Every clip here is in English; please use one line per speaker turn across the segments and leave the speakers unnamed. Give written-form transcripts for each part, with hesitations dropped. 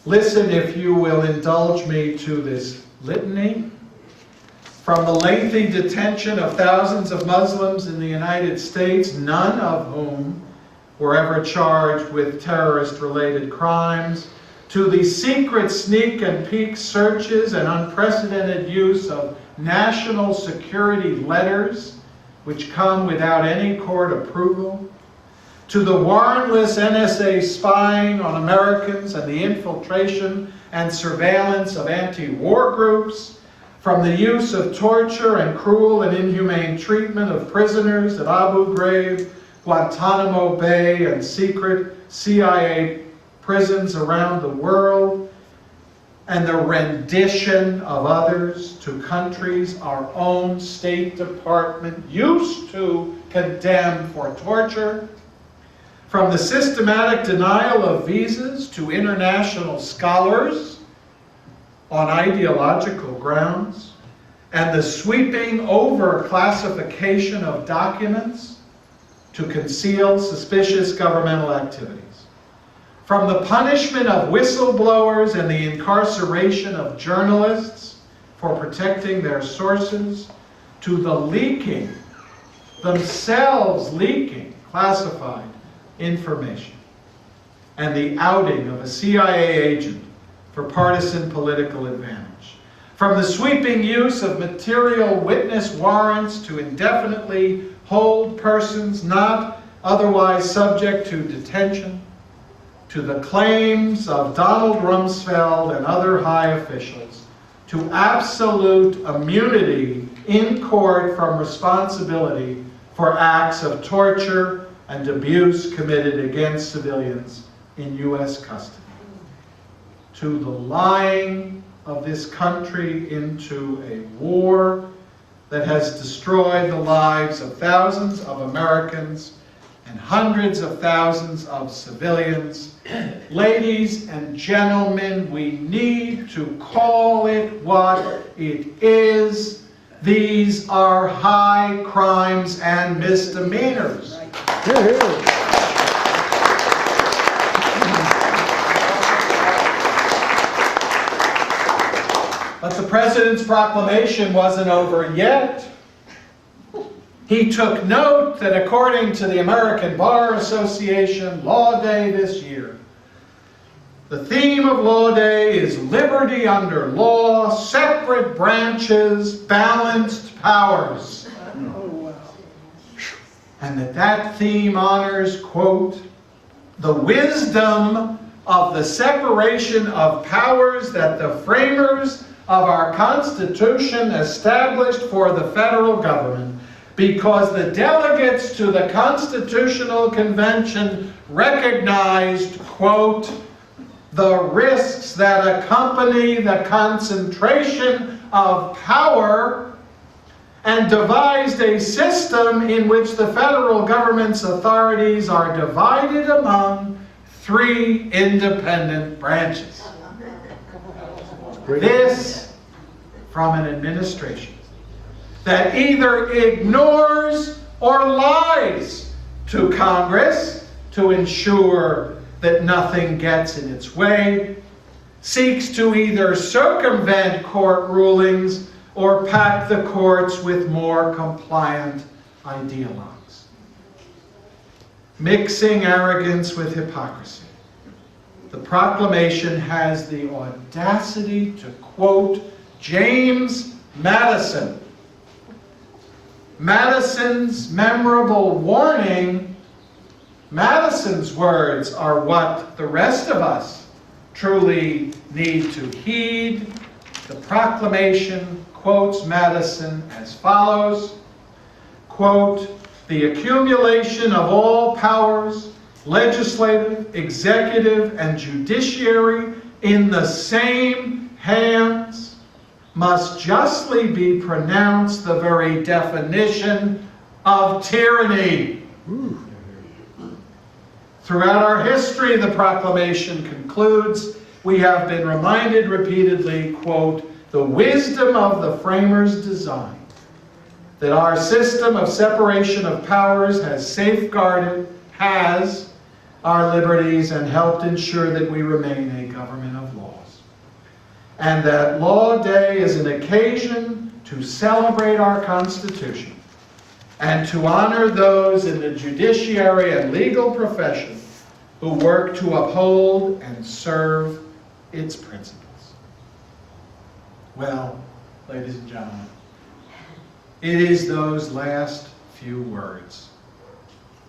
Listen, if you will indulge me, to this litany. From the lengthy detention of thousands of Muslims in the United States, none of whom were ever charged with terrorist-related crimes, to the secret sneak and peek searches and unprecedented use of national security letters, which come without any court approval, to the warrantless NSA spying on Americans and the infiltration and surveillance of anti-war groups, from the use of torture and cruel and inhumane treatment of prisoners at Abu Ghraib, Guantanamo Bay, and secret CIA prisons around the world, and the rendition of others to countries our own State Department used to condemn for torture, from the systematic denial of visas to international scholars on ideological grounds, and the sweeping over-classification of documents to conceal suspicious governmental activities. From the punishment of whistleblowers and the incarceration of journalists for protecting their sources, to the leaking, themselves leaking, classified information, and the outing of a CIA agent for partisan political advantage. From the sweeping use of material witness warrants to indefinitely hold persons not otherwise subject to detention, to the claims of Donald Rumsfeld and other high officials, to absolute immunity in court from responsibility for acts of torture and abuse committed against civilians in U.S. custody, to the lying of this country into a war that has destroyed the lives of thousands of Americans and hundreds of thousands of civilians. Ladies and gentlemen, we need to call it what it is. These are high crimes and misdemeanors. But the President's proclamation wasn't over yet. He took note that according to the American Bar Association Law Day this year, the theme of Law Day is liberty under law, separate branches, balanced powers. And that theme honors, quote, the wisdom of the separation of powers that the framers of our Constitution established for the federal government, because the delegates to the Constitutional Convention recognized, quote, the risks that accompany the concentration of power, and devised a system in which the federal government's authorities are divided among three independent branches. This from an administration that either ignores or lies to Congress to ensure that nothing gets in its way, seeks to either circumvent court rulings or pack the courts with more compliant ideologues. Mixing arrogance with hypocrisy, the proclamation has the audacity to quote James Madison. Madison's memorable warning, Madison's words are what the rest of us truly need to heed. The proclamation quotes Madison as follows, quote, the accumulation of all powers, legislative, executive, and judiciary in the same hands must justly be pronounced the very definition of tyranny. Throughout our history, the proclamation concludes, we have been reminded repeatedly, quote, the wisdom of the framers' design, that our system of separation of powers has safeguarded, our liberties and helped ensure that we remain a government of laws. And that Law Day is an occasion to celebrate our Constitution and to honor those in the judiciary and legal profession who work to uphold and serve its principles. Well, ladies and gentlemen, it is those last few words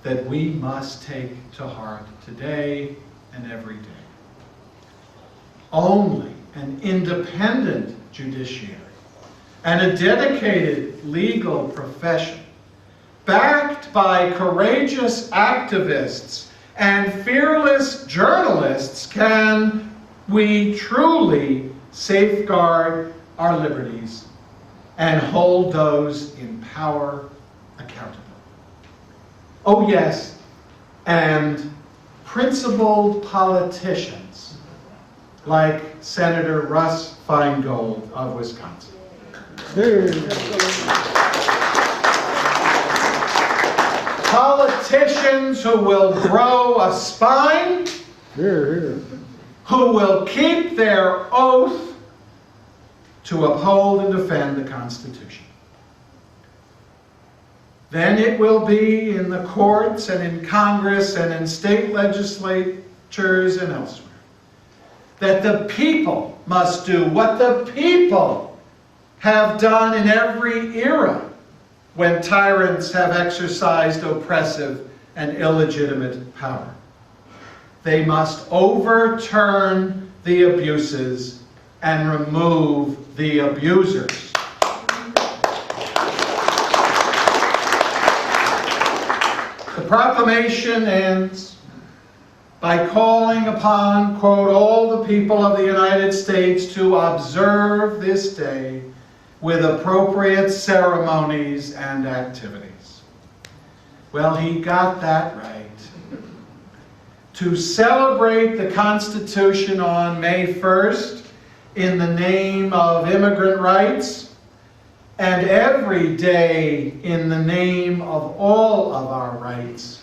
that we must take to heart today and every day. Only an independent judiciary and a dedicated legal profession, backed by courageous activists and fearless journalists, can we truly safeguard our liberties and hold those in power accountable. Oh yes, and principled politicians like Senator Russ Feingold of Wisconsin. Politicians who will grow a spine, who will keep their oath to uphold and defend the Constitution. Then it will be in the courts and in Congress and in state legislatures and elsewhere that the people must do what the people have done in every era when tyrants have exercised oppressive and illegitimate power. They must overturn the abuses and remove the abusers. The proclamation ends by calling upon, quote, all the people of the United States to observe this day with appropriate ceremonies and activities. Well, he got that right. To celebrate the Constitution on May 1st in the name of immigrant rights, and every day in the name of all of our rights,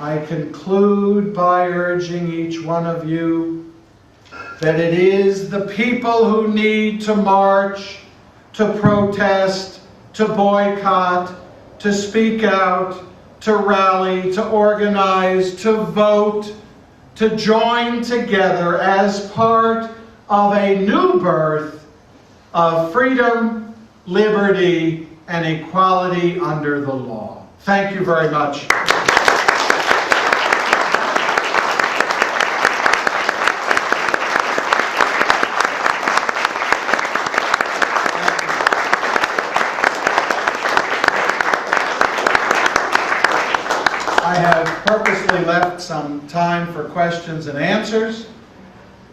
I conclude by urging each one of you that it is the people who need to march, to protest, to boycott, to speak out, to rally, to organize, to vote, to join together as part of a new birth of freedom, liberty, and equality under the law. Thank you very much. I have purposely left some time for questions and answers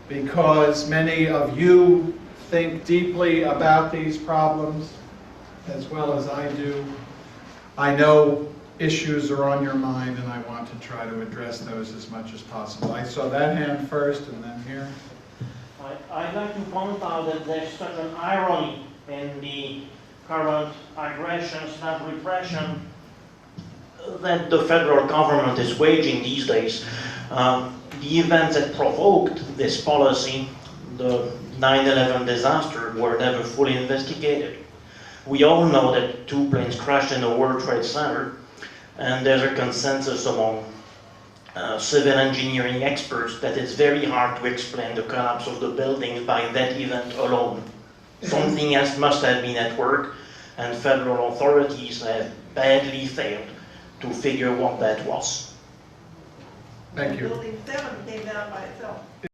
because many of you think deeply about these problems as well as I do. I know issues are on your mind and I want to try to address those as much as possible. I saw that hand first and then here.
I'd like to point out that there's such an irony in the current aggressions and repression that the federal government is waging these days. The events that provoked this policy, the 9/11 disaster, were never fully investigated. We all know that 2 planes crashed in the World Trade Center, and there's a consensus among civil engineering experts that it's very hard to explain the collapse of the buildings by that event alone. Something else must have been at work, and federal authorities have badly failed to figure what that was.
Thank you.
Building 7 came down by itself.